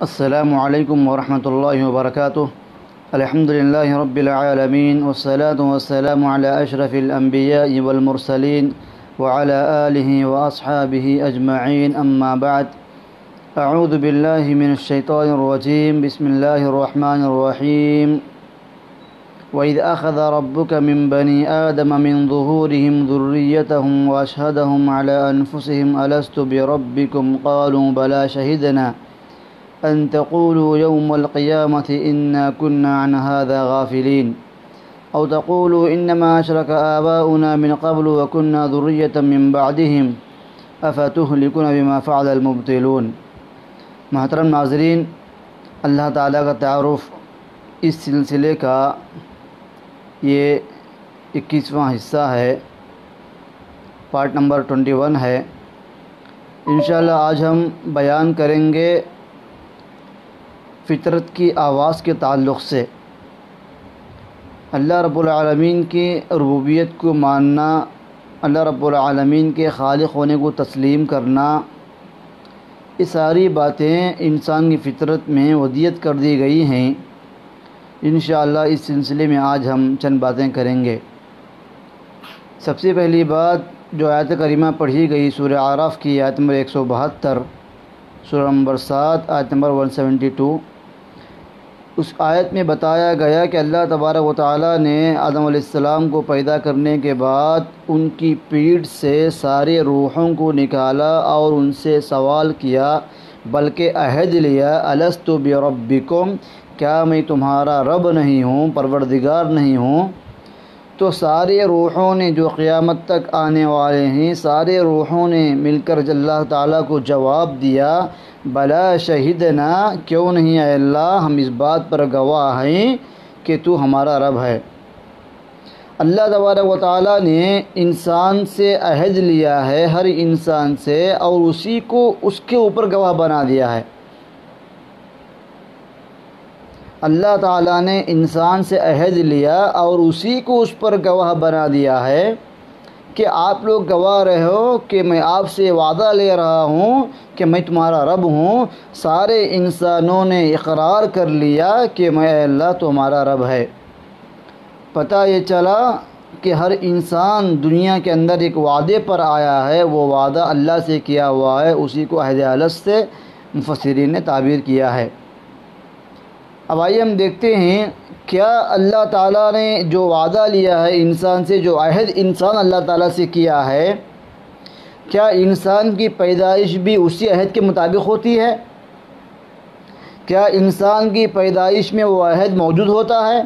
السلام علیکم ورحمۃ اللہ وبرکاتہ۔ الحمد للہ رب العالمین والصلاة والسلام علی اشرف الانبیاء والمرسلین وعلی آلہ واصحابہ اجمعین، اما بعد۔ اعوذ باللہ من الشیطان الرجیم، بسم اللہ الرحمن الرحیم۔ وَإِذْ أَخَذَ رَبُّكَ مِنْ بَنِي آدَمَ مِنْ ظُهُورِهِمْ ذُرِّيَّتَهُمْ وَأَشْهَدَهُمْ عَلَىٰ أَنفُسِهِمْ أَلَسْتُ بِرَبِّكُمْ قَالُوا بَلَىٰ شَهِدْنَا أَن تَقُولُوا يَوْمَ الْقِيَامَةِ إِنَّا كُنَّا عَنْ هَٰذَا غَافِلِينَ أَوْ تَقُولُوا إِنَّمَا أَشْرَكَ آبَاؤُنَا مِنْ قَبْلُ وَكُنَّا ذُرِّيَّةً مِنْ بَعْدِهِمْ أَفَتُهْلِكُنَا بِمَا فَعَلَ الْمُبْطِلُونَ۔ محترم ناظرین، اللہ تعالیٰ کا تعارف اس سلسلے کا یہ 21واں حصہ ہے، پارٹ نمبر 21 ہے۔ انشاءاللہ آج ہم بیان کریں گے فطرت کی آواز کے تعلق سے۔ اللہ رب العالمین کی ربوبیت کو ماننا، اللہ رب العالمین کے خالق ہونے کو تسلیم کرنا، یہ ساری باتیں انسان کی فطرت میں ودیت کر دی گئی ہیں۔ انشاءاللہ اس سلسلے میں آج ہم چند باتیں کریں گے۔ سب سے پہلی بات جو آیت کریمہ پڑھی گئی سورہ اعراف کی آیت نمبر 172، سورہ نمبر 7 آیت نمبر 172، اس آیت میں بتایا گیا کہ اللہ تبارک و تعالیٰ نے آدم علیہ السلام کو پیدا کرنے کے بعد ان کی پیٹھ سے سارے روحوں کو نکالا اور ان سے سوال کیا، بلکہ عہد لیا، الستُ بربکم، کیا میں تمہارا رب نہیں ہوں، پروردگار نہیں ہوں؟ تو سارے روحوں نے جو قیامت تک آنے والے ہیں، سارے روحوں نے مل کر اللہ تعالیٰ کو جواب دیا، بلا شہدنا، کیوں نہیں اے اللہ، ہم اس بات پر گواہ ہیں کہ تو ہمارا رب ہے۔ اللہ تبارک و تعالیٰ نے انسان سے عہد لیا ہے، ہر انسان سے، اور اسی کو اس کے اوپر گواہ بنا دیا ہے۔ اللہ تعالیٰ نے انسان سے عہد لیا اور اسی کو اس پر گواہ بنا دیا ہے کہ آپ لوگ گواہ رہو کہ میں آپ سے وعدہ لے رہا ہوں کہ میں تمہارا رب ہوں۔ سارے انسانوں نے اقرار کر لیا کہ میں اللہ تمہارا رب ہے۔ پتہ یہ چلا کہ ہر انسان دنیا کے اندر ایک وعدے پر آیا ہے، وہ وعدہ اللہ سے کیا ہوا ہے، اسی کو عہد الست سے مفسرین نے تعبیر کیا ہے۔ اب آئیے ہم دیکھتے ہیں کیا اللہ تعالیٰ نے جو وعدہ لیا ہے انسان سے، جو عہد انسان اللہ تعالیٰ سے کیا ہے، کیا انسان کی پیدائش بھی اسی عہد کے مطابق ہوتی ہے؟ کیا انسان کی پیدائش میں وہ عہد موجود ہوتا ہے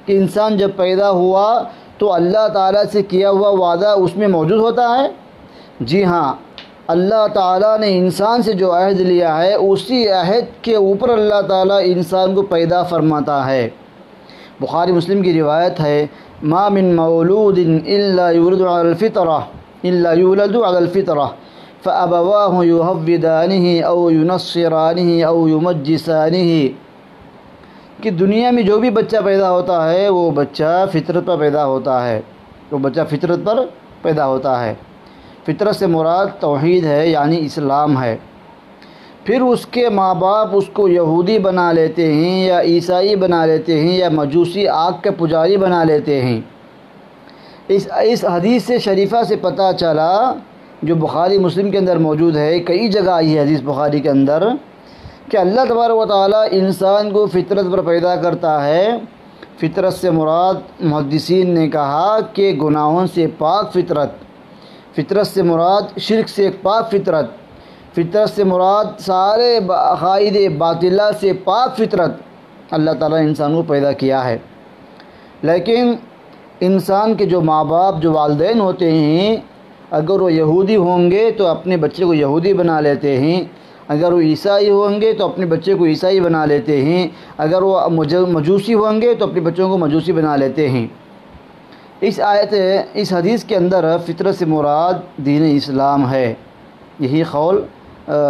کہ انسان جب پیدا ہوا تو اللہ تعالیٰ سے کیا ہوا وعدہ اس میں موجود ہوتا ہے؟ جی ہاں، اللہ تعالیٰ نے انسان سے جو عہد لیا ہے اسی عہد کے اوپر اللہ تعالیٰ انسان کو پیدا فرماتا ہے۔ بخاری مسلم کی روایت ہے، ما من مولود الا یولد علی الفطرہ فابواہ یہودانہ او ینصرانہ او یمجسانہ، کہ دنیا میں جو بھی بچہ پیدا ہوتا ہے وہ بچہ فطرت پر پیدا ہوتا ہے، وہ بچہ فطرت پر پیدا ہوتا ہے۔ فطرت سے مراد توحید ہے، یعنی اسلام ہے۔ پھر اس کے ماں باپ اس کو یہودی بنا لیتے ہیں یا عیسائی بنا لیتے ہیں یا مجوسی آگ کے پجاری بنا لیتے ہیں۔ اس حدیث سے شریفہ سے پتہ چلا، جو بخاری مسلم کے اندر موجود ہے، کئی جگہ آئی ہے حدیث بخاری کے اندر، کہ اللہ تبارک و تعالیٰ انسان کو فطرت پر پیدا کرتا ہے۔ فطرت سے مراد محدثین نے کہا کہ گناہوں سے پاک فطرت، فطرت سے مراد شرک سے پاک فطرت، فطرت سے مراد سارے عقائد باطلہ سے پاک فطرت، اللہ تعالیٰ نے انسان کو پیدا کیا ہے۔ لیکن انسان کے جو ماں باپ، جو والدین ہوتے ہیں، اگر وہ یہودی ہوں گے تو اپنے بچے کو یہودی بنا لیتے ہیں، اگر وہ عیسائی ہوں گے تو اپنے بچے کو عیسائی بنا لیتے ہیں، اگر وہ مجوسی ہوں گے تو اپنے بچوں کو مجوسی بنا لیتے ہیں۔ اس حدیث کے اندر فطرت سے مراد دین اسلام ہے، یہی قول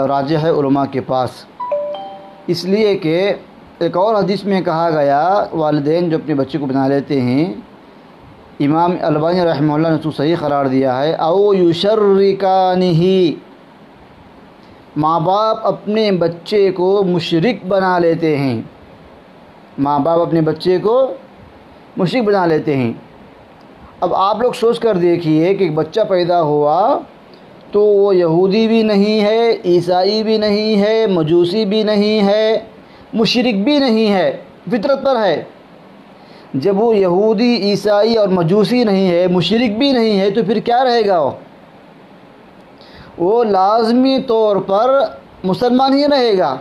راجح ہے علماء کے پاس، اس لیے کہ ایک اور حدیث میں کہا گیا والدین جو اپنے بچے کو بنا لیتے ہیں، امام البانی رحمہ اللہ نے اس کو صحیح قرار دیا ہے، او یشرکانہ، ماں باپ اپنے بچے کو مشرک بنا لیتے ہیں، ماں باپ اپنے بچے کو مشرک بنا لیتے ہیں۔ اب آپ لوگ سوچ کر دیکھیے کہ ایک بچہ پیدا ہوا تو وہ یہودی بھی نہیں ہے، عیسائی بھی نہیں ہے، مجوسی بھی نہیں ہے، مشرک بھی نہیں ہے، فطرت پر ہے۔ جب وہ یہودی، عیسائی اور مجوسی نہیں ہے، مشرک بھی نہیں ہے، تو پھر کیا رہے گا؟ وہ لازمی طور پر مسلمان ہی رہے گا۔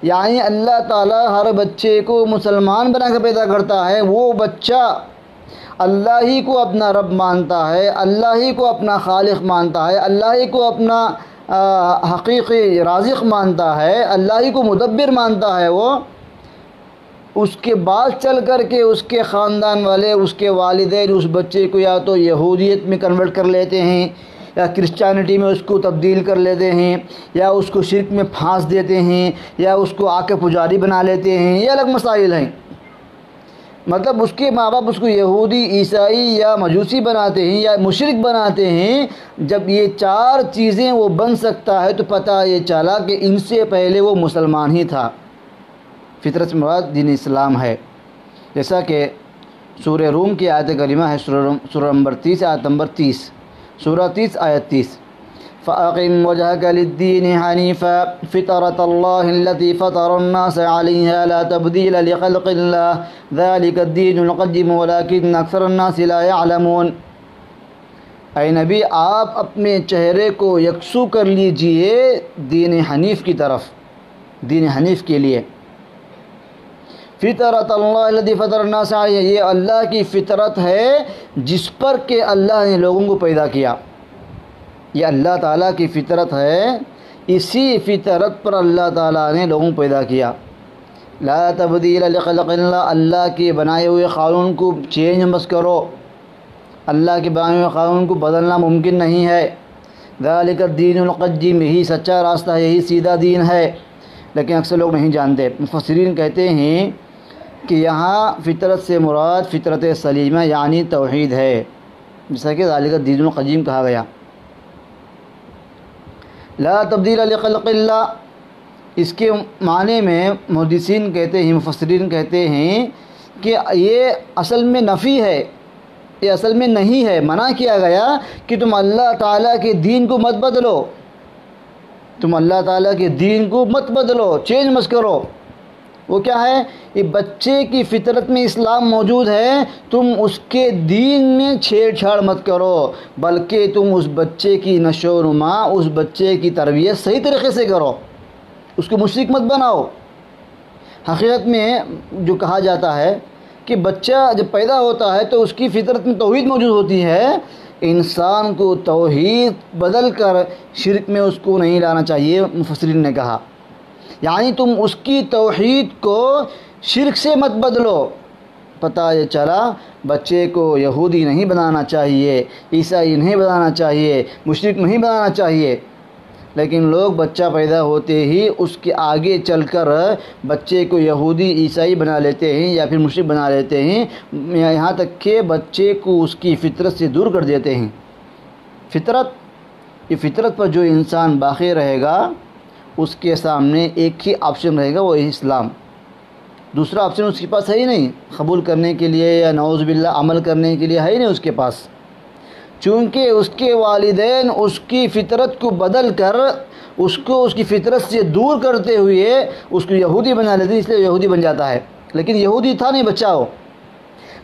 یعنی اللہ تعالیٰ ہر بچے کو مسلمان بنا کے پیدا کرتا ہے۔ وہ بچہ اللہ ہی کو اپنا رب مانتا ہے، اللہ ہی کو اپنا خالق مانتا ہے، اللہ ہی کو اپنا حقیقی رازق مانتا ہے، اللہ ہی کو مدبر مانتا ہے۔ وہ اس کے بعد چل کر کے اس کے خاندان والے، اس کے والدین اس بچے کو یا تو یہودیت میں کنورٹ کر لیتے ہیں، یا کرسچینٹی میں اس کو تبدیل کر لیتے ہیں، یا اس کو شرک میں پھانس دیتے ہیں، یا اس کو آ کے پجاری بنا لیتے ہیں۔ یہ الگ مسائل ہیں۔ مطلب اس کے ماں باپ اس کو یہودی، عیسائی یا مجوسی بناتے ہیں یا مشرک بناتے ہیں۔ جب یہ چار چیزیں وہ بن سکتا ہے تو پتہ یہ چلا کہ ان سے پہلے وہ مسلمان ہی تھا۔ فطرت سے مراد دین اسلام ہے، جیسا کہ سورہ روم کی آیت کریمہ ہے، سورہ نمبر 30 آیت نمبر 30، سورہ 30 آیت 30۔ فَأَقِمْ وَجْهَكَ لِلدِّينِ حَنِيفًا فِطْرَتَ اللَّهِ الَّتِي فَطَرَ النَّاسَ عَلَيْهَا لَا تَبْدِيلَ لِخَلْقِ اللَّهِ ذَلِكَ الدِّينُ الْقَيِّمُ وَلَكِنَّ أَكْثَرَ النَّاسِ لَا يَعْلَمُونَ۔ اے نبی، آپ اپنے چہرے کو یکسو کر لیجئے دین حنیف کی طرف، دین حنیف کے لیے۔ فطرت اللہ الذی فطر الناس علیہ، یہ اللہ کی فطرت ہے جس پر کہ اللہ نے لوگوں کو پیدا کیا۔ یہ اللہ تعالیٰ کی فطرت ہے، اسی فطرت پر اللہ تعالیٰ نے لوگوں کو پیدا کیا۔ لا تبدیل لخلق اللہ، اللہ کے بنائے ہوئے قانون کو چینج مت کرو، اللہ کے بنائے ہوئے قانون کو بدلنا ممکن نہیں ہے۔ ذالک الدین القیم، یہی سچا راستہ ہے، یہی سیدھا دین ہے، لیکن اکثر لوگ نہیں جانتے۔ مفسرین کہتے ہیں کہ یہاں فطرت سے مراد فطرت سلیمہ یعنی توحید ہے، جیسا کہ ذالک الدین القیم کہا گیا۔ لا تبدیل لخلق اللہ، اس کے معنی میں محدثین کہتے ہیں، مفسرین کہتے ہیں کہ یہ اصل میں نفی ہے، یہ اصل میں نہیں ہے۔ منع کیا گیا کہ تم اللہ تعالیٰ کے دین کو مت بدلو، تم اللہ تعالیٰ کے دین کو مت بدلو، چینج مت کرو۔ وہ کیا ہے؟ یہ بچے کی فطرت میں اسلام موجود ہے، تم اس کے دین میں چھیڑ چھاڑ مت کرو، بلکہ تم اس بچے کی نشو و نما، اس بچے کی تربیت صحیح طریقے سے کرو، اس کو مشرک مت بناؤ۔ حقیقت میں جو کہا جاتا ہے کہ بچہ جب پیدا ہوتا ہے تو اس کی فطرت میں توحید موجود ہوتی ہے، انسان کو توحید بدل کر شرک میں اس کو نہیں لانا چاہیے، مفسرین نے کہا۔ یعنی تم اس کی توحید کو شرک سے مت بدلو۔ پتہ یہ چلا بچے کو یہودی نہیں بنانا چاہیے، عیسائی نہیں بنانا چاہیے، مشرک نہیں بنانا چاہیے، لیکن لوگ بچہ پیدا ہوتے ہی اس کے آگے چل کر بچے کو یہودی، عیسائی بنا لیتے ہیں یا پھر مشرک بنا لیتے ہیں، یہاں تک کہ بچے کو اس کی فطرت سے دور کر دیتے ہیں۔ فطرت، یہ فطرت پر جو انسان باقی رہے گا اس کے سامنے ایک ہی آپشن رہے گا، وہ اسلام۔ دوسرا آپشن اس کے پاس ہے ہی نہیں، قبول کرنے کے لیے یا نعوذ باللہ عمل کرنے کے لیے ہے ہی نہیں اس کے پاس، چونکہ اس کے والدین اس کی فطرت کو بدل کر اس کو اس کی فطرت سے دور کرتے ہوئے اس کو یہودی بنا لیتے ہیں، اس لیے یہودی بن جاتا ہے، لیکن یہودی تھا نہیں بچہ وہ۔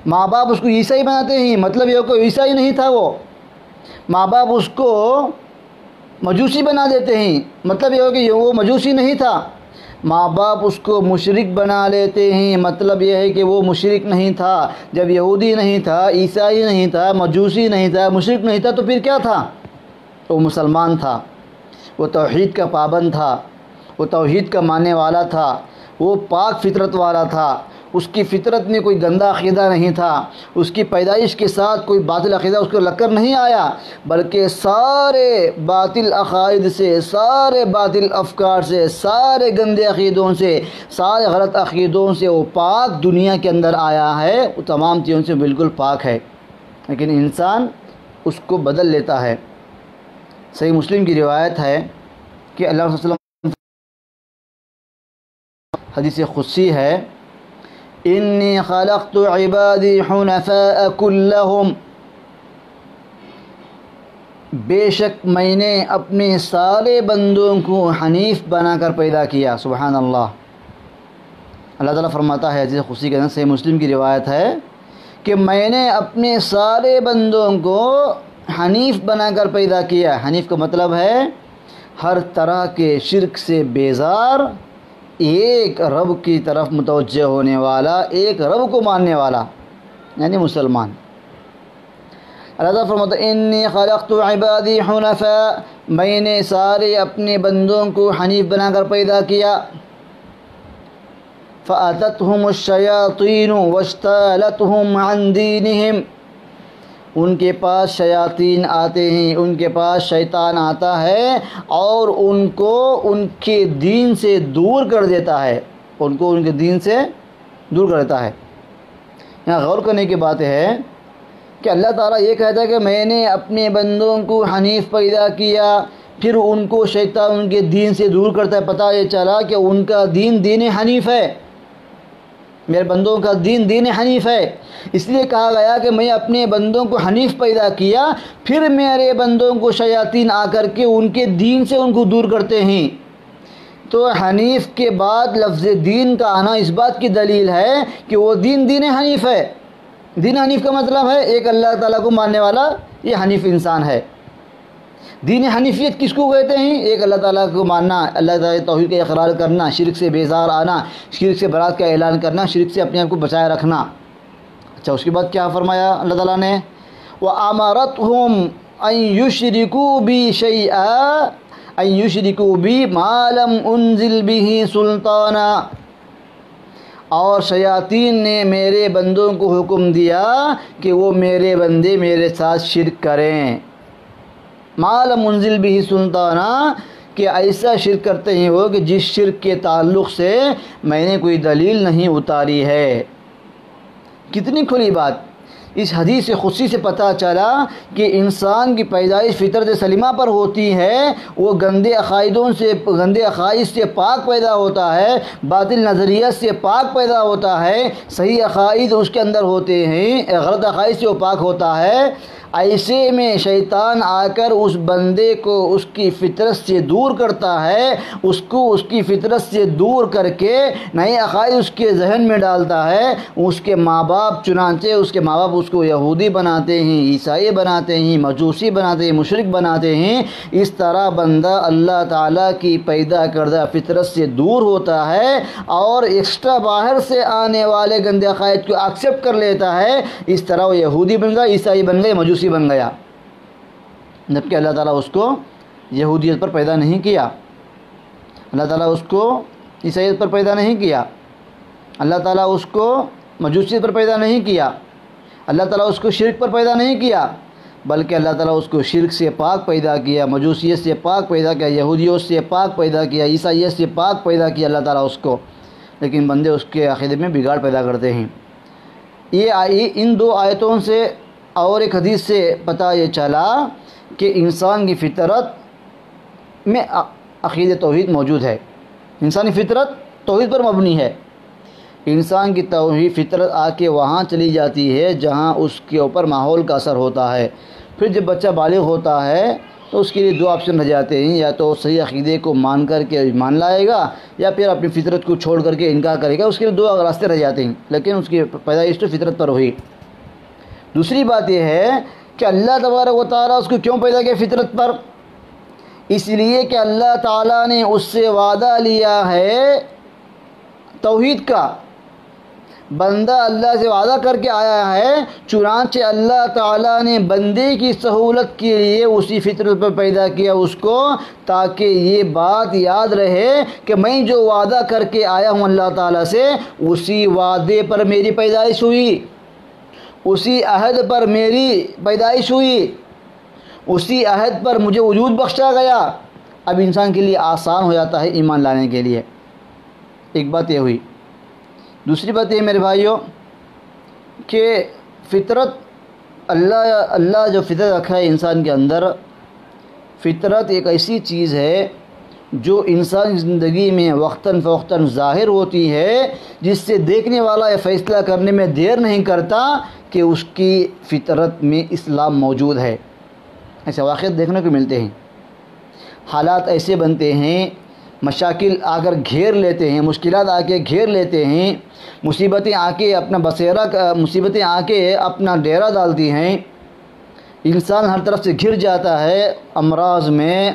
ماں باپ اس کو عیسائی بناتے ہیں، مطلب یہ کہ عیسائی نہیں تھا وہ۔ ماں باپ اس کو مجوسی بنا دیتے ہیں، مطلب یہ کہ وہ مجوسی نہیں تھا۔ ماں باپ اس کو مشرک بنا لیتے ہیں، مطلب یہ ہے کہ وہ مشرک نہیں تھا۔ جب یہودی نہیں تھا، عیسائی نہیں تھا، مجوسی نہیں تھا، مشرک نہیں تھا، تو پھر کیا تھا؟ وہ مسلمان تھا، وہ توحید کا پابند تھا، وہ توحید کا ماننے والا تھا، وہ پاک فطرت والا تھا، اس کی فطرت میں کوئی گندا عقیدہ نہیں تھا، اس کی پیدائش کے ساتھ کوئی باطل عقیدہ اس کو لگ کر نہیں آیا، بلکہ سارے باطل عقائد سے، سارے باطل افکار سے، سارے گندے عقیدوں سے، سارے غلط عقیدوں سے وہ پاک دنیا کے اندر آیا ہے، وہ تمام چیزوں سے بالکل پاک ہے، لیکن انسان اس کو بدل لیتا ہے۔ صحیح مسلم کی روایت ہے کہ اللہ صلی اللہ علیہ وسلم حدیث قدسی ہے، انی خلقت عبادی حنفاء کلہم، بے شک میں نے اپنے سارے بندوں کو حنیف بنا کر پیدا کیا۔ سبحان اللہ۔ اللہ تعالیٰ فرماتا ہے حدیث قدسی کے اندر، صحیح مسلم کی روایت ہے کہ میں نے اپنے سارے بندوں کو حنیف بنا کر پیدا کیا۔ حنیف کا مطلب ہے ہر طرح کے شرک سے بیزار، ایک رب کی طرف متوجہ ہونے والا، ایک رب کو ماننے والا، یعنی مسلمان۔ اللہ تعالیٰ فرماتا ہے انی خلقت عبادی حنفاء، میں نے سارے اپنے بندوں کو حنیف بنا کر پیدا کیا۔ فَأَتَتْهُمُ الشَّيَاطِينُ وَاشْتَالَتْهُمْ عَنْ دِينِهِمْ، ان کے پاس شیاطین آتے ہیں، ان کے پاس شیطان آتا ہے اور ان کو ان کے دین سے دور کر دیتا ہے، ان کو ان کے دین سے دور کر دیتا ہے۔ یہاں غور کرنے کی بات ہے کہ اللہ تعالیٰ یہ کہتا ہے کہ میں نے اپنے بندوں کو حنیف پیدا کیا، پھر ان کو شیطان ان کے دین سے دور کرتا ہے۔ پتہ یہ چلا کہ ان کا دین دین حنیف ہے، میرے بندوں کا دین دین حنیف ہے، اس لیے کہا گیا کہ میں اپنے بندوں کو حنیف پیدا کیا، پھر میرے بندوں کو شیاطین آ کر کے ان کے دین سے ان کو دور کرتے ہیں۔ تو حنیف کے بعد لفظ دین کا آنا اس بات کی دلیل ہے کہ وہ دین دین حنیف ہے۔ دین حنیف کا مطلب ہے ایک اللہ تعالیٰ کو ماننے والا، یہ حنیف انسان ہے۔ دین حنیفیت کس کو کہتے ہیں؟ ایک اللہ تعالیٰ کو ماننا، اللہ تعالیٰ توحید کا اقرار کرنا، شرک سے بیزار آنا، شرک سے برات کا اعلان کرنا، شرک سے اپنے آپ کو بچائے رکھنا۔ اچھا، اس کے بعد کیا فرمایا اللہ تعالیٰ نے؟ وَأَمَرَتْهُمْ أَن يُشْرِكُوا بِي شَيْئًا أَن يُشْرِكُوا بِي مَا لَمْ أُنزِلْ بِهِ سُلْطَانًا، اور شیاطین نے میرے بندوں کو حکم دیا کہ وہ میرے بندے میرے ساتھ شرک کریں۔ مَا لَمْ أُنزِلْ بِهِ سُلْطَانًا، کہ ایسا شرک کرتے ہیں وہ کہ جس شرک کے تعلق سے میں نے کوئی دلیل نہیں اتاری ہے۔ کتنی کھلی بات! اس حدیث قدسی سے پتہ چلا کہ انسان کی پیدائش فطرت سلیمہ پر ہوتی ہے، وہ گندے عقائد سے پاک پیدا ہوتا ہے، باطل نظریات سے پاک پیدا ہوتا ہے، صحیح عقائد اس کے اندر ہوتے ہیں، غلط عقائد سے وہ پاک ہوتا ہے۔ ایسے میں شیطان آ کر اس بندے کو اس کی فطرت سے دور کرتا ہے، اس کو اس کی فطرت سے دور کر کے نئے عقائد اس کے ذہن میں ڈالتا ہے۔ اس کے ماں باپ، چنانچہ اس کے ماں باپ اس کو یہودی بناتے ہیں، عیسائی بناتے ہیں، مجوسی بناتے ہیں، مشرک بناتے ہیں۔ اس طرح بندہ اللہ تعالیٰ کی پیدا کردہ فطرت سے دور ہوتا ہے اور ایکسٹرا باہر سے آنے والے گندے عقائد کو ایکسیپٹ کر لیتا ہے۔ اس طرح وہ یہودی بن گیا، عیسائی بن گئے، مجوسی بن گیا، جبکہ اللہ تعالیٰ اس کو یہودیت پر پیدا نہیں کیا، اللہ تعالیٰ اس کو عیسائیت پر پیدا نہیں کیا، اللہ تعالیٰ اس کو مجوسیت پر پیدا نہیں کیا، اللہ تعالیٰ اس کو شرک پر پیدا نہیں کیا، بلکہ اللہ تعالیٰ اس کو شرک سے پاک پیدا کیا، مجوسیت سے پاک پیدا کیا، یہودیت سے پاک پیدا کیا، عیسائیت سے پاک پیدا کیا اللہ تعالیٰ اس کو، لیکن بندے اس کے عقیدے میں بگاڑ پیدا کرتے ہیں۔ ان دو آیتوں سے اور ایک حدیث سے پتہ یہ چلا کہ انسان کی فطرت میں عقیدہ توحید موجود ہے، انسانی فطرت توحید پر مبنی ہے۔ انسان کی توحید فطرت آ کے وہاں چلی جاتی ہے جہاں اس کے اوپر ماحول کا اثر ہوتا ہے۔ پھر جب بچہ بالغ ہوتا ہے تو اس کے لیے دو آپشن رہ جاتے ہیں، یا تو صحیح عقیدے کو مان کر کے مان لائے گا، یا پھر اپنی فطرت کو چھوڑ کر کے انکار کرے گا۔ اس کے لیے دو راستے رہ جاتے ہیں، لیکن اس کی پیدائش تو فطرت پر ہوئی۔ دوسری بات یہ ہے کہ اللہ تبارک و تعالیٰ اس کو کیوں پیدا کیا فطرت پر؟ اس لیے کہ اللہ تعالیٰ نے اس سے وعدہ لیا ہے توحید کا، بندہ اللہ سے وعدہ کر کے آیا ہے، چنانچہ اللہ تعالیٰ نے بندے کی سہولت کے لیے اسی فطرت پر پیدا کیا اس کو، تاکہ یہ بات یاد رہے کہ میں جو وعدہ کر کے آیا ہوں اللہ تعالیٰ سے، اسی وعدے پر میری پیدائش ہوئی، اسی عہد پر میری پیدائش ہوئی، اسی عہد پر مجھے وجود بخشا گیا۔ اب انسان کے لیے آسان ہو جاتا ہے ایمان لانے کے لیے۔ ایک بات یہ ہوئی۔ دوسری بات یہ میرے بھائیوں کہ فطرت اللہ جو فطرت رکھا ہے انسان کے اندر، فطرت ایک ایسی چیز ہے جو انسان زندگی میں وقتاً فوقتاً ظاہر ہوتی ہے، جس سے دیکھنے والا یہ فیصلہ کرنے میں دیر نہیں کرتا کہ اس کی فطرت میں اسلام موجود ہے۔ ایسے واقعات دیکھنے کو ملتے ہیں، حالات ایسے بنتے ہیں، مشاکل آ کر گھیر لیتے ہیں، مشکلات آ کے گھیر لیتے ہیں، مصیبتیں آ کے اپنا ڈیرا ڈالتی ہیں، انسان ہر طرف سے گھر جاتا ہے، امراض میں،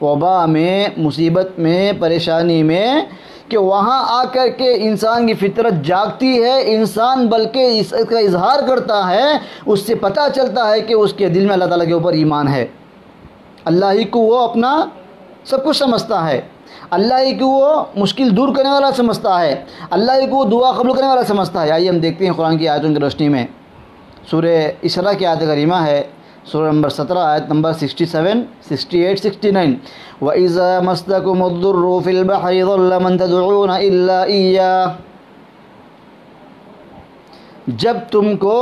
وبا میں، مصیبت میں، پریشانی میں، کہ وہاں آ کر کے انسان کی فطرت جاگتی ہے، انسان بلکہ اس کا اظہار کرتا ہے، اس سے پتہ چلتا ہے کہ اس کے دل میں اللہ تعالیٰ کے اوپر ایمان ہے، اللہ ہی کو وہ اپنا سب کچھ سمجھتا ہے، اللہ ہی کو وہ مشکل دور کرنے والا سمجھتا ہے، اللہ ہی کو وہ دعا قبول کرنے والا سمجھتا ہے۔ آئیے ہم دیکھتے ہیں قرآن کی آیتوں کی روشنی میں، سورہ اسراء کی آیت کریمہ ہے، سورہ نمبر 17 آیت نمبر 67، 68، 69۔ وَإِذَا مَسَّكُمُ الضُّرُّ فِي الْبَحْرِ ضَلَّ مَن تَدْعُونَ إِلَّا إِيَّاهُ، جب تم کو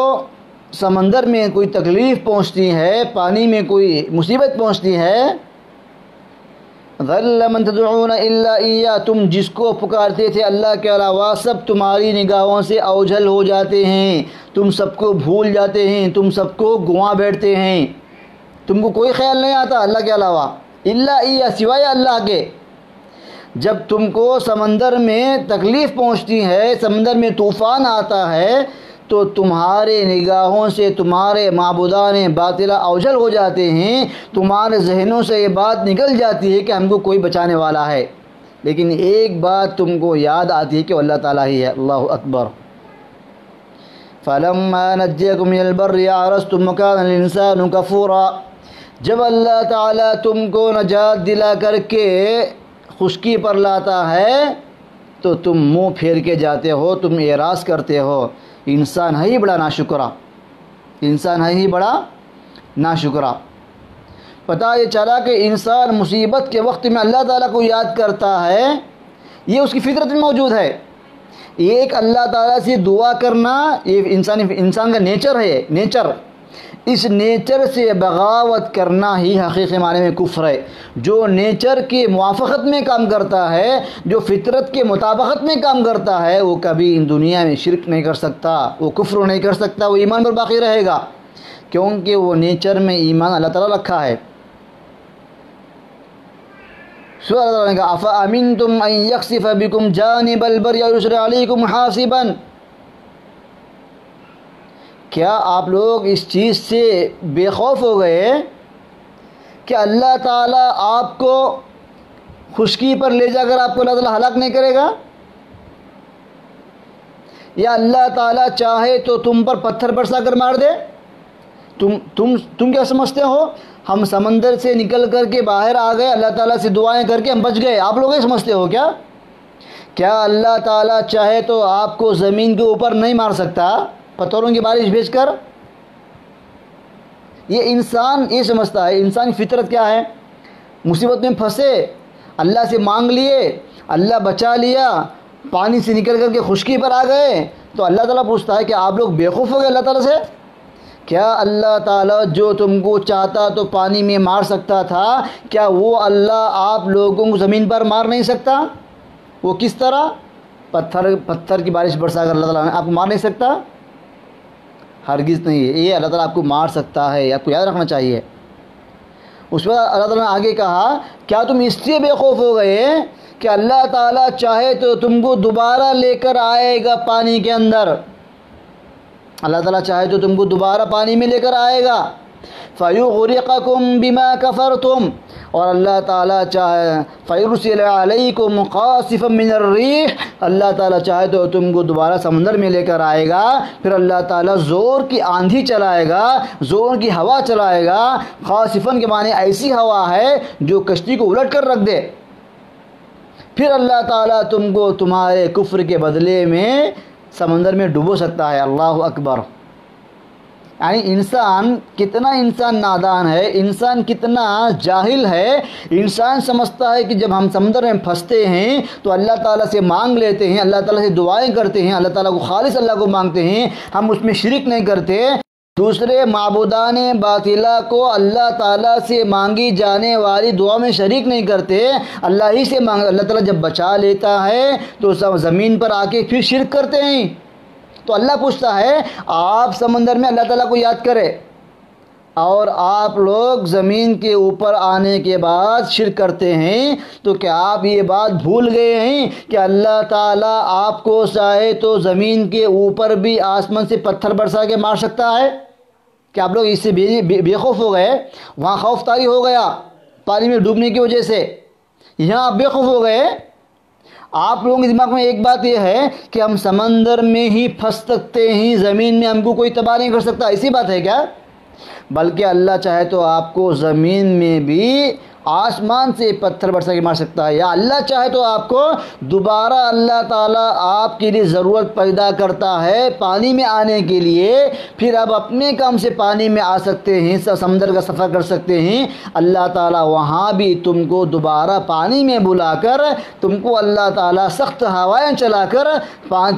سمندر میں کوئی تکلیف پہنچتی ہے، پانی میں کوئی مصیبت پہنچتی ہے، ظَلَّ مَن تَدْعُونَ إِلَّا إِيَّاهُ، تم جس کو پکارتے تھے اللہ کے علاوہ سب تمہاری نگاہوں سے اوجھل ہو جاتے ہیں، تم سب کو بھول جاتے ہیں، تم سب کو گنوا بیٹھتے ہیں، تم کو کوئی خیال نہیں آتا اللہ کے علاوہ، الا إِيَّاهُ، سوائے اللہ کے۔ جب تم کو سمندر میں تکلیف پہنچتی ہے، سمندر میں طوفان آتا ہے، تو تمہارے نگاہوں سے تمہارے معبودان باطلہ اوجھل ہو جاتے ہیں، تمہارے ذہنوں سے یہ بات نکل جاتی ہے کہ ہم کو کوئی بچانے والا ہے، لیکن ایک بات تم کو یاد آتی ہے کہ اللہ تعالیٰ ہی ہے۔ اللہ اکبر۔ فَلَمَّا نَجَّاكُم مِّنَ الْبَرِّ أَعْرَضْتُمْ وَكَانَ الْإِنسَانُ كَفُورًا، جب اللہ تعالیٰ تم کو نجات دلا کر کے خشکی پر لاتا ہے تو تم منہ پھیر کے جاتے ہو، تم اعراض کرتے ہو، انسان ہے ہی بڑا ناشکرا، انسان ہے ہی بڑا ناشکرا۔ پتہ یہ چلا کہ انسان مصیبت کے وقت میں اللہ تعالیٰ کو یاد کرتا ہے، یہ اس کی فطرت میں موجود ہے۔ یہ ایک اللہ تعالیٰ سے دعا کرنا، یہ انسان کا نیچر ہے، نیچر، اس نیچر سے بغاوت کرنا ہی حقیقی معنی میں کفر ہے۔ جو نیچر کی موافقت میں کام کرتا ہے، جو فطرت کے مطابقت میں کام کرتا ہے، وہ کبھی ان دنیا میں شرک نہیں کر سکتا، وہ کفر نہیں کر سکتا، وہ ایمان پر باقی رہے گا، کیونکہ وہ نیچر میں ایمان اللہ تعالیٰ رکھا ہے۔ سورہ اللہ تعالیٰ نے کہا أَفَأَمِنْتُمْ أَن يَخْسِفَ بِكُمْ جَانِبَ الْبَرِّ وَيُرْسِلَ عَلَيْكُمْ حَاصِبًا، کیا آپ لوگ اس چیز سے بے خوف ہو گئے کہ اللہ تعالیٰ آپ کو خشکی پر لے جا کر آپ کو اللہ تعالیٰ ہلاک نہیں کرے گا؟ یا اللہ تعالیٰ چاہے تو تم پر پتھر برسا کر مار دے؟ تم کیا سمجھتے ہو ہم سمندر سے نکل کر کے باہر آ گئے، اللہ تعالیٰ سے دعائیں کر کے ہم بچ گئے، آپ لوگ یہ سمجھتے ہو کیا؟ کیا اللہ تعالیٰ چاہے تو آپ کو زمین کے اوپر نہیں مار سکتا پتھروں کی بارش بھیج کر؟ یہ انسان یہ سمجھتا ہے، انسان کی فطرت کیا ہے؟ مصیبت میں پھنسے، اللہ سے مانگ لیے، اللہ بچا لیا، پانی سے نکل کر کے خشکی پر آ گئے، تو اللہ تعالیٰ پوچھتا ہے کہ آپ لوگ بے خوف ہو گئے اللہ تعالیٰ سے؟ کیا اللہ تعالیٰ جو تم کو چاہتا تو پانی میں مار سکتا تھا، کیا وہ اللہ آپ لوگوں کو زمین پر مار نہیں سکتا؟ وہ کس طرح؟ پتھر کی بارش برسا کر اللہ تعالیٰ آپ کو مار نہیں سکتا؟ ہرگز نہیں ہے، یہ اللہ تعالیٰ آپ کو مار سکتا ہے، آپ کو یاد رکھنا چاہیے۔ اس وقت اللہ تعالیٰ نے آگے کہا کیا تم اس سے بے خوف ہو گئے کہ اللہ تعالیٰ چاہے تو تم کو دوبارہ لے کر آئے گا پانی کے اندر، اللہ تعالیٰ چاہے تو تم کو دوبارہ پانی میں لے کر آئے گا، فَيُغْرِقَكُمْ بِمَا كَفَرْتُمْ، اور اللہ تعالیٰ چاہے فَيُرْسِلَ عَلَيْكُمْ قَاصِفًا مِّنَ الرِّيحِ، اللہ تعالیٰ چاہے تو تم کو دوبارہ سمندر میں لے کر آئے گا، پھر اللہ تعالیٰ زور کی آندھی چلائے گا، زور کی ہوا چلائے گا۔ قاصفاً کے معنی ایسی ہوا ہے جو کشتی کو الٹ کر رکھ دے، پھر اللہ تعالیٰ تم کو تمہارے کفر کے بدلے میں سمندر میں ڈبو سکتا ہے۔ اللہ اکبر۔ یعنی انسان کتنا نادان ہے، انسان کتنا جاہل ہے، انسان سمجھتا ہے کہ جب ہم سمندر میں پھنستے ہیں تو اللہ تعالیٰ سے مانگ لیتے ہیں، اللہ تعالیٰ سے دعائیں کرتے ہیں، اللہ تعالیٰ کو خالص اللہ کو مانگتے ہیں، ہم اس میں شرک نہیں کرتے۔ دوسرے معبودان باطلہ کو اللہ تعالیٰ سے مانگی جانے والی دعا میں شریک نہیں کرتے، اللہ ہی سے مانگ، اللہ تعالیٰ جب بچا لیتا ہے تو سب زمین پر آ کے پھر شرک کرتے ہیں۔ تو اللہ پوچھتا ہے آپ سمندر میں اللہ تعالیٰ کو یاد کرے اور آپ لوگ زمین کے اوپر آنے کے بعد شرک کرتے ہیں، تو کیا آپ یہ بات بھول گئے ہیں کہ اللہ تعالیٰ آپ کو چاہے تو زمین کے اوپر بھی آسمان سے پتھر برسا کے مار سکتا ہے؟ کیا آپ لوگ اس سے بے خوف ہو گئے؟ وہاں خوف طاری ہو گیا پانی میں ڈوبنے کی وجہ سے، یہاں آپ بے خوف ہو گئے۔ آپ لوگوں کے دماغ میں ایک بات یہ ہے کہ ہم سمندر میں ہی پھنس سکتے ہیں، زمین میں ہم کو کوئی تباہ نہیں کر سکتا، اسی بات ہے کیا؟ بلکہ اللہ چاہے تو آپ کو زمین میں بھی آسمان سے پتھر برسا کے مار سکتا ہے، یا اللہ چاہے تو آپ کو دوبارہ اللہ تعالیٰ آپ کے لیے ضرورت پیدا کرتا ہے پانی میں آنے کے لیے، پھر آپ اپنے کام سے پانی میں آ سکتے ہیں، سمندر کا سفر کر سکتے ہیں۔ اللہ تعالیٰ وہاں بھی تم کو دوبارہ پانی میں بلا کر تم کو اللہ تعالیٰ سخت ہوائیں چلا کر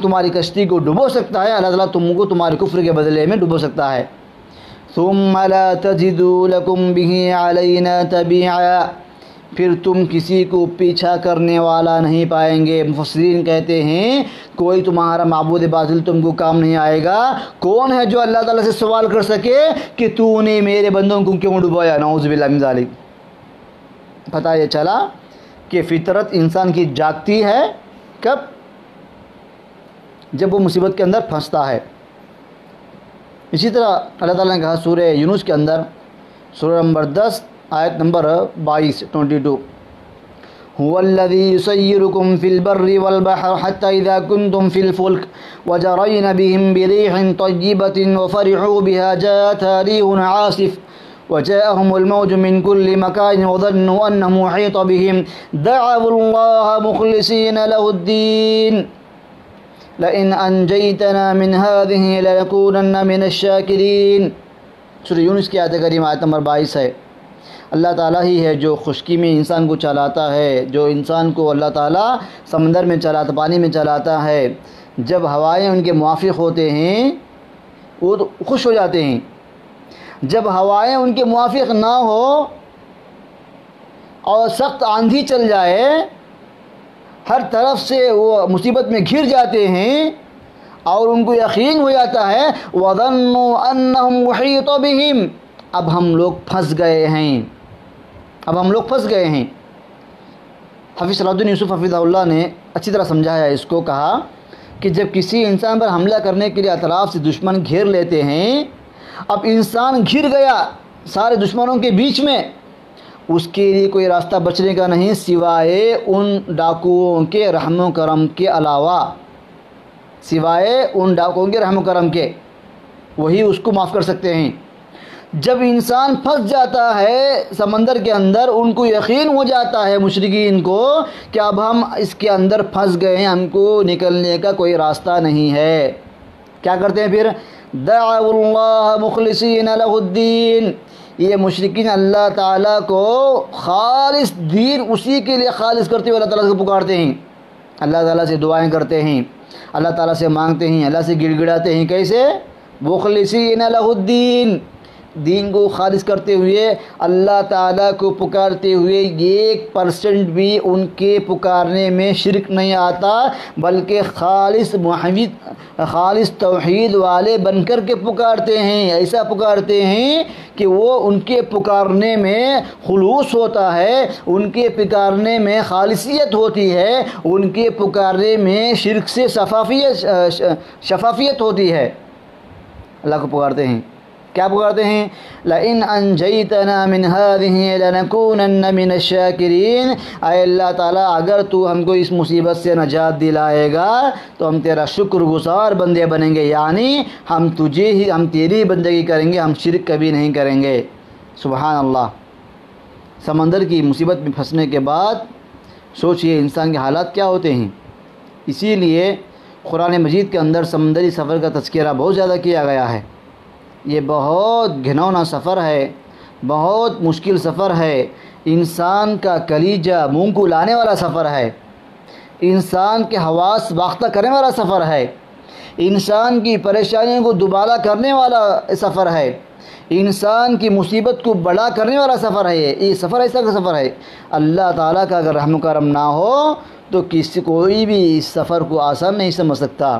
تمہاری کشتی کو ڈبو سکتا ہے، اللہ تعالیٰ تم کو تمہارے کفر کے بدلے میں ڈبو سکتا ہے۔ ثم لا تجدوا لكم به علينا تبيعا، پھر تم کسی کو پیچھا کرنے والا نہیں پائیں گے۔ مفسرین کہتے ہیں کوئی تمہارا معبود باطل تم کو کام نہیں آئے گا۔ کون ہے جو اللہ تعالیٰ سے سوال کر سکے کہ تو نے میرے بندوں کو کیوں ڈبویا؟ نعوذ باللہ من ذالک۔ پتہ یہ چلا کہ فطرت انسان کی جاگتی ہے کب؟ جب وہ مصیبت کے اندر پھنستا ہے۔ اسی طرح اللہ تعالیٰ نے کہا سورہ یونس کے اندر، سورہ نمبر 10 آیت نمبر 22 هو الذي يسيركم في البر والبحر حتى إذا كنتم في الفلك وجرين بهم بريح طيبة وفرحوا بها جاءتها ريح عاصف وجاءهم الموج من كل مكان وظنوا أنه محيط بهم دعوا الله مخلصين له الدين لئن انجیتنا من هذه لنکونن من الشاکرین۔ سورہ یونس کی آیت کریمہ آیت نمبر 22 ہے۔ اللہ تعالیٰ ہی ہے جو خشکی میں انسان کو چلاتا ہے، جو انسان کو اللہ تعالیٰ سمندر میں چلاتا، پانی میں چلاتا ہے۔ جب ہوائیں ان کے موافق ہوتے ہیں وہ تو خوش ہو جاتے ہیں، جب ہوائیں ان کے موافق نہ ہو اور سخت آندھی چل جائے، ہر طرف سے وہ مصیبت میں گھر جاتے ہیں اور ان کو یقین ہو جاتا ہے وَظَنُّوا أَنَّهُمْ مُحِيطٌ بِهِمْ، اب ہم لوگ پھنس گئے ہیں، اب ہم لوگ پھنس گئے ہیں۔ حافظ صلاح الدین یوسف حفظہ اللہ نے اچھی طرح سمجھایا اس کو، کہا کہ جب کسی انسان پر حملہ کرنے کے لیے اطراف سے دشمن گھیر لیتے ہیں، اب انسان گھر گیا سارے دشمنوں کے بیچ میں، اس کے لیے کوئی راستہ بچنے کا نہیں سوائے ان ڈاکوؤں کے رحم و کرم کے علاوہ، سوائے ان ڈاکوؤں کے رحم و کرم کے، وہی اس کو معاف کر سکتے ہیں۔ جب انسان پھنس جاتا ہے سمندر کے اندر، ان کو یقین ہو جاتا ہے مشرکین کو کہ اب ہم اس کے اندر پھنس گئے ہیں، ہم کو نکلنے کا کوئی راستہ نہیں ہے، کیا کرتے ہیں پھر؟ دعوا اللہ مخلصین لہ الدین، یہ مشرکین اللہ تعالیٰ کو خالص دین اسی کے لیے خالص کرتے ہوئے اللہ تعالیٰ سے پکارتے ہیں، اللہ تعالیٰ سے دعائیں کرتے ہیں، اللہ تعالیٰ سے مانگتے ہیں، اللہ سے گڑ گڑاتے ہیں۔ کیسے؟ مخلصین لہ الدین، دین کو خالص کرتے ہوئے، اللہ تعالیٰ کو پکارتے ہوئے 1% بھی ان کے پکارنے میں شرک نہیں آتا، بلکہ خالص توحید والے بن کر کے پکارتے ہیں، ایسا پکارتے ہیں کہ وہ ان کے پکارنے میں خلوص ہوتا ہے، ان کے پکارنے میں خالصیت ہوتی ہے، ان کے پکارنے میں شرک سے شفافیت ہوتی ہے۔ اللہ کو پکارتے ہیں، کیا پکارتے ہیں؟ لَإِنْ أَنْجَيْتَنَا مِنْ هَذِهِ لَنَكُونَنَّ مِنَ الشَّاكِرِينَ، اے اللہ تعالیٰ اگر تو ہم کو اس مصیبت سے نجات دلائے گا تو ہم تیرا شکر گزار بندے بنیں گے، یعنی ہم تیری بندگی کریں گے، ہم شرک کبھی نہیں کریں گے۔ سبحان اللہ۔ سمندر کی مصیبت میں پھنسنے کے بعد سوچئے انسان کے حالات کیا ہوتے ہیں۔ اسی لیے قرآن مجید کے اندر سمندری سفر کا تذکرہ بہت زیادہ کیا گیا ہے۔ یہ بہت گھنونا سفر ہے، بہت مشکل سفر ہے، انسان کا کلیجہ منہ کو لانے والا سفر ہے، انسان کے حواس باختہ کرنے والا سفر ہے۔ انسان کی پریشانیوں کو دوبارہ کرنے والا سفر ہے، انسان کی مصیبت کو بڑا کرنے والا سفر ہے۔ یہ سفر ایسا کا سفر ہے، اللہ تعالیٰ کا اگر رحم و کرم نہ ہو تو کوئی بھی اس سفر کو آسان نہیں سمجھ سکتا،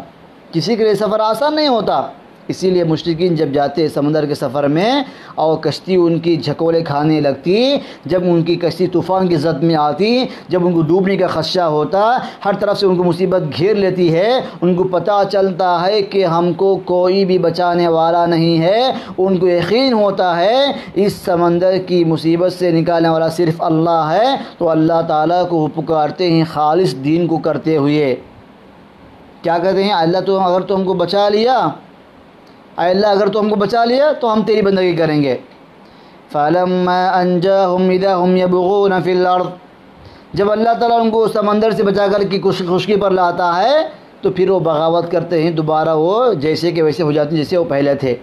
کسی کے لیے سفر آسان نہیں ہوتا۔ اسی لیے مشرکین جب جاتے سمندر کے سفر میں اور کشتی ان کی جھکولے کھانے لگتی، جب ان کی کشتی طوفان کی زد میں آتی، جب ان کو ڈوبنے کا خدشہ ہوتا، ہر طرف سے ان کو مصیبت گھیر لیتی ہے، ان کو پتہ چلتا ہے کہ ہم کو کوئی بھی بچانے والا نہیں ہے، ان کو یقین ہوتا ہے اس سمندر کی مصیبت سے نکالنے والا صرف اللہ ہے، تو اللہ تعالیٰ کو پکارتے ہیں خالص دین کو کرتے ہوئے۔ کیا کہتے ہیں؟ اللہ تو اگر تو ہم کو بچا لیا، اے اللہ اگر تو ہم کو بچا لیا تو ہم تیری بندگی کریں گے۔ فَلَمَّا أَنْجَاهُمْ إِذَا هُمْ يَبْغُونَ فِي الْأَرْضِ، جب اللہ تعالیٰ ان کو سمندر سے بچا کر کی خشکی پر لاتا ہے تو پھر وہ بغاوت کرتے ہیں، دوبارہ وہ جیسے کہ ویسے ہو جاتے ہیں جیسے وہ پہلے تھے۔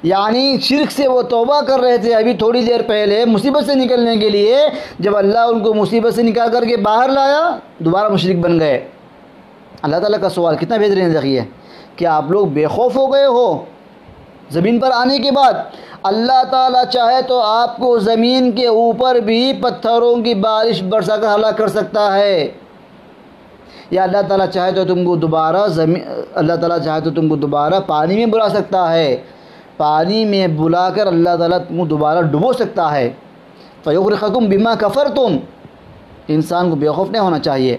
یعنی شرک سے وہ توبہ کر رہے تھے ابھی تھوڑی دیر پہلے مصیبت سے نکلنے کے لیے، جب اللہ ان کو مصیبت سے نکال کر کے باہر لایا دوبارہ مشرک بن گئے۔ اللہ تعالیٰ کا سوال کتنا بہترین دیکھیے کہ آپ لوگ بے خوف ہو گئے ہو زمین پر آنے کے بعد؟ اللہ تعالیٰ چاہے تو آپ کو زمین کے اوپر بھی پتھروں کی بارش برسا کر ہلاک کر سکتا ہے، یا اللہ تعالیٰ چاہے تو تم کو دوبارہ پانی میں بلا سکتا ہے، پانی میں بلا کر اللہ تعالیٰ تم کو دوبارہ ڈبو سکتا ہے۔ فَيُغْرِقَكُمْ بِمَا كَفَرْتُمْ، انسان کو بے خوف نہیں ہونا چاہیے۔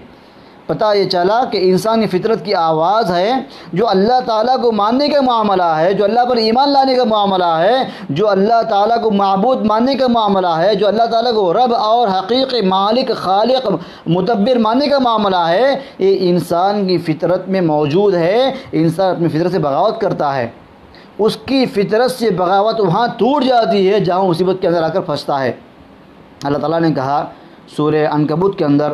پتہ یہ چلا کہ انسانی فطرت کی آواز ہے، جو اللہ تعالیٰ کو ماننے کا معاملہ ہے، جو اللہ پر ایمان لانے کا معاملہ ہے، جو اللہ تعالیٰ کو معبود ماننے کا معاملہ ہے، جو اللہ تعالیٰ کو رب اور حقیقی مالک خالق مدبر ماننے کا معاملہ ہے، یہ انسان کی فطرت میں موجود ہے۔ انسان اپنی فطرت سے بغاوت کرتا ہے، اس کی فطرت سے بغاوت وہاں ٹوٹ جاتی ہے جہاں مصیبت کے اندر آ کر پھنستا ہے۔ اللہ تعالیٰ نے کہا سورہ عنکبوت کے اندر،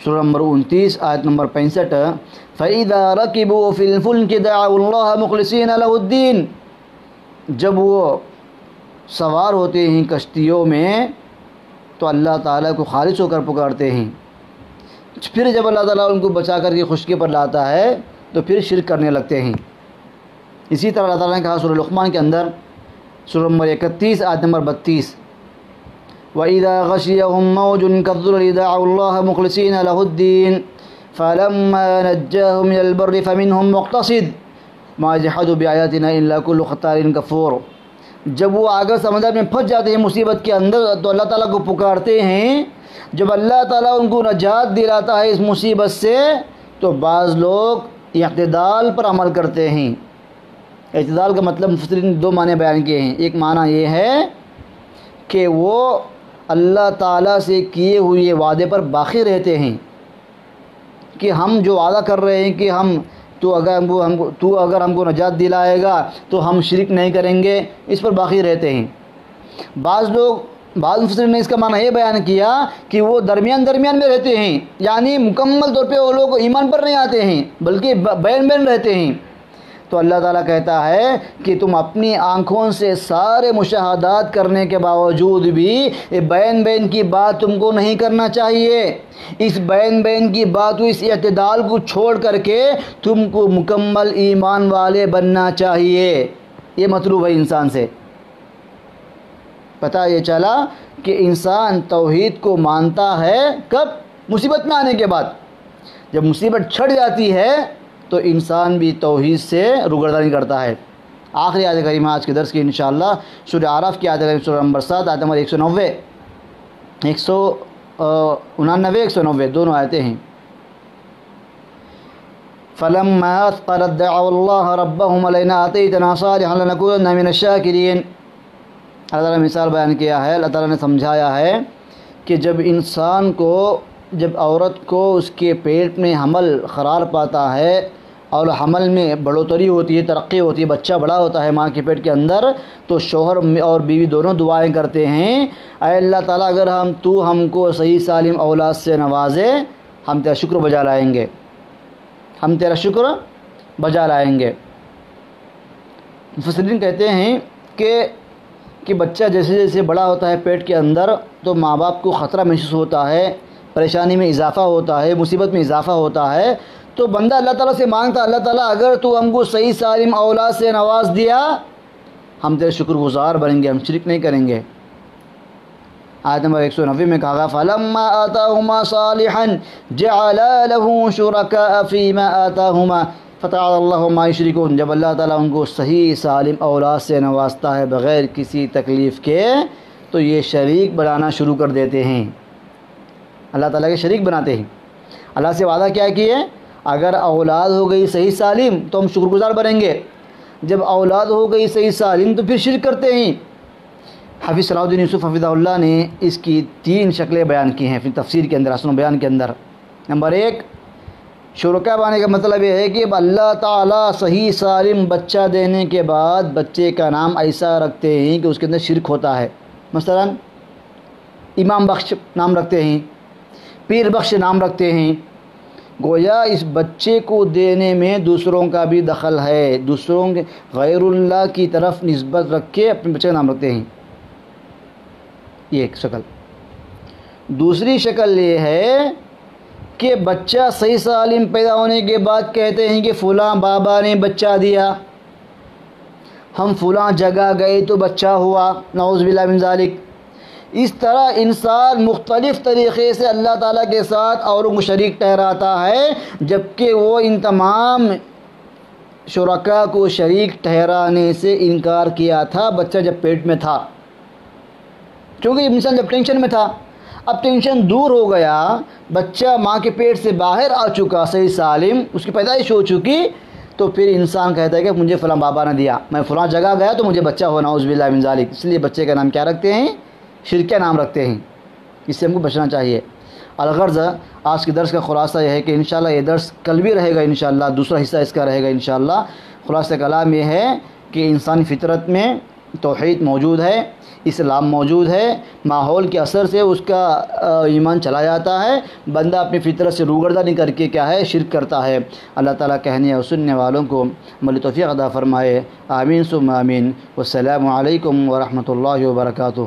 سورہ نمبر 29 آیت نمبر 65، فَإِذَا رَكِبُوا فِي الْفُلْكِ دَعَوُا اللَّهَ مُخْلِصِينَ لَهُ الدِّينَ، جب وہ سوار ہوتے ہیں کشتیوں میں تو اللہ تعالیٰ کو خالص ہو کر پکارتے ہیں، پھر جب اللہ تعالیٰ ان کو بچا کر کے خشکی پر لاتا ہے تو پھر شرک کرنے لگتے ہیں۔ اسی طرح اللہ تعالیٰ نے کہا سورہ لقمان کے اندر، سورہ نمبر 31 آیت نمبر 32، وَإِذَا غَشِيَهُمْ مَوْجٌ كَالظُّلَلِ دَعَوُا اللَّهَ مُخْلِصِينَ لَهُ الدِّينَ فَلَمَّا نَجَّاهُمْ إِلَى الْبَرِّ فَمِنْهُمْ مُقْتَصِدٌ مَا يَجْحَدُ بِآيَاتِنَا إِلَّا كُلُّ خَتَّارٍ كَفُورٍ، جب وہ آگے سمندر میں پھنس جاتے ہیں مصیبت کے اندر تو اللہ تعالیٰ کو پکارتے ہیں، جب اللہ تعالیٰ ان کو نجات دلاتا ہے اس مصیبت سے تو بعض لوگ اعتدال پر عمل کرتے ہیں۔ اعتدال کا مطلب مفسرین نے 2 معنی بیان کیے ہیں۔ ایک معنی یہ ہے کہ وہ اللہ تعالیٰ سے کیے ہوئے وعدے پر باقی رہتے ہیں، کہ ہم جو وعدہ کر رہے ہیں کہ تو اگر ہم کو نجات دلائے گا تو ہم شرک نہیں کریں گے، اس پر باقی رہتے ہیں۔ بعض مفسرین نے اس کا معنی یہ بیان کیا کہ وہ درمیان میں رہتے ہیں، یعنی مکمل طور پہ وہ لوگ ایمان پر نہیں آتے ہیں بلکہ بین رہتے ہیں۔ تو اللہ تعالیٰ کہتا ہے کہ تم اپنی آنکھوں سے سارے مشاہدات کرنے کے باوجود بھی یہ بین کی بات تم کو نہیں کرنا چاہیے۔ اس بین کی بات، اس اعتدال کو چھوڑ کر کے تم کو مکمل ایمان والے بننا چاہیے، یہ مطلوب ہے انسان سے۔ پتہ یہ چلا کہ انسان توحید کو مانتا ہے کب؟ مصیبت میں آنے کے بعد۔ جب مصیبت چھڑ جاتی ہے تو انسان بھی توحید سے روگردانی کرتا ہے۔ آخری آیت کریمہ آج کے درس کی انشاءاللہ سورہ اعراف کی آیت کریمہ سورہ نمبر 7 آیت نمبر 199 190 دونوں آیتیں ہیں۔ فَلَمَّا أَثْقَلَتْ دَعَوُا اللَّهَ رَبَّهُمْ لَئِنْ آتَيْتَنَا صَالِحًا لَنَكُونَنَّ مِنَ الشَّاكِرِينَ۔ اللہ تعالیٰ نے مثال بیان کیا ہے، اللہ تعالیٰ نے سمجھایا ہے کہ جب عورت کو اس کے پیٹ میں حمل قرار پاتا ہے اور حمل میں بڑھوتری ہوتی ہے، ترقی ہوتی ہے، بچہ بڑا ہوتا ہے ماں کے پیٹ کے اندر، تو شوہر اور بیوی دونوں دعائیں کرتے ہیں، اے اللہ تعالیٰ اگر تو ہم کو صحیح سالم اولاد سے نوازے ہم تیرا شکر بجا لائیں گے۔ مفسرین کہتے ہیں کہ بچہ جیسے بڑا ہوتا ہے پیٹ کے اندر تو ماں باپ کو خطرہ محسوس ہوتا ہے، پریشانی میں اضافہ ہوتا ہے، مصیبت میں اضافہ ہوتا ہے، تو بندہ اللہ تعالیٰ سے مانگتا اللہ تعالیٰ اگر تو ہم کو صحیح سالم اولاد سے نواز دیا ہم تیرے شکر گزار بنیں گے، ہم شرک نہیں کریں گے۔ آیت نمبر 190 میں کہا گا فَلَمَّا آتَاهُمَا صَالِحًا جَعَلَا لَهُ شُرَكَاءَ فِي مَا آتَاهُمَا فَتَعَالَى اللَّهُ عَمَّا يُشْرِكُونَ۔ جب اللہ تعالیٰ ان کو صحیح سالم اولاد سے نوازتا ہے بغیر کسی تکلیف کے تو یہ شریک بنانا شروع کر دیتے ہیں، اللہ تعالیٰ کے شریک بناتے ہیں۔ اللہ سے وعدہ کیا کیے؟ اگر اولاد ہو گئی صحیح سالم تو ہم شکر گزار بنیں گے، جب اولاد ہو گئی صحیح سالم تو پھر شرک کرتے ہیں۔ حافظ صلاح الدین یوسف حفظہ اللہ نے اس کی 3 شکلیں بیان کی ہیں اپنی تفسیر کے اندر، اسن بیان کے اندر۔ نمبر 1، شرکا بنانے کا مطلب یہ ہے کہ اللہ تعالیٰ صحیح سالم بچہ دینے کے بعد بچے کا نام ایسا رکھتے ہیں کہ اس کے اندر شرک ہوتا ہے۔ مثلا امام بخش نام رکھتے ہیں، پیر بخش نام رکھتے ہیں، گویا اس بچے کو دینے میں دوسروں کا بھی دخل ہے، دوسروں کے غیر اللہ کی طرف نسبت رکھ کے اپنے بچے کا نام رکھتے ہیں۔ یہ ایک شکل۔ دوسری شکل یہ ہے کہ بچہ صحیح سالم پیدا ہونے کے بعد کہتے ہیں کہ فلاں بابا نے بچہ دیا، ہم فلاں جگہ گئے تو بچہ ہوا، نعوذ باللہ من ذالک۔ اس طرح انسان مختلف طریقے سے اللہ تعالیٰ کے ساتھ اوروں کو شریک ٹھہراتا ہے، جبکہ وہ ان تمام شرکاء کو شریک ٹھہرانے سے انکار کیا تھا بچہ جب پیٹ میں تھا، کیونکہ انسان جب ٹینشن میں تھا، اب ٹینشن دور ہو گیا، بچہ ماں کے پیٹ سے باہر آ چکا صحیح سالم، اس کی پیدائش ہو چکی، تو پھر انسان کہتا ہے کہ مجھے فلاں بابا نے دیا، میں فلاں جگہ گیا تو مجھے بچہ ہو، نعوذ باللہ من ذالک۔ اس لیے بچے کا نام کیا رکھتے ہیں؟ شرکیہ نام رکھتے ہیں۔ اس سے ہم کو بچنا چاہیے۔ الغرض آج کے درس کا خلاصہ یہ ہے کہ انشاءاللہ یہ درس کل بھی رہے گا، انشاءاللہ دوسرا حصہ اس کا رہے گا انشاءاللہ۔ خلاصہ کلام یہ ہے کہ انسانی فطرت میں توحید موجود ہے، اسلام موجود ہے، ماحول کے اثر سے اس کا ایمان چلا جاتا ہے، بندہ اپنی فطرت سے روگردانی کر کے کیا ہے؟ شرک کرتا ہے۔ اللہ تعالیٰ کہنے اور سننے والوں کو عملی توفیق عطا فرمائے، آمین ثم آمین۔ والسلام علیکم ورحمۃ اللہ وبرکاتہ۔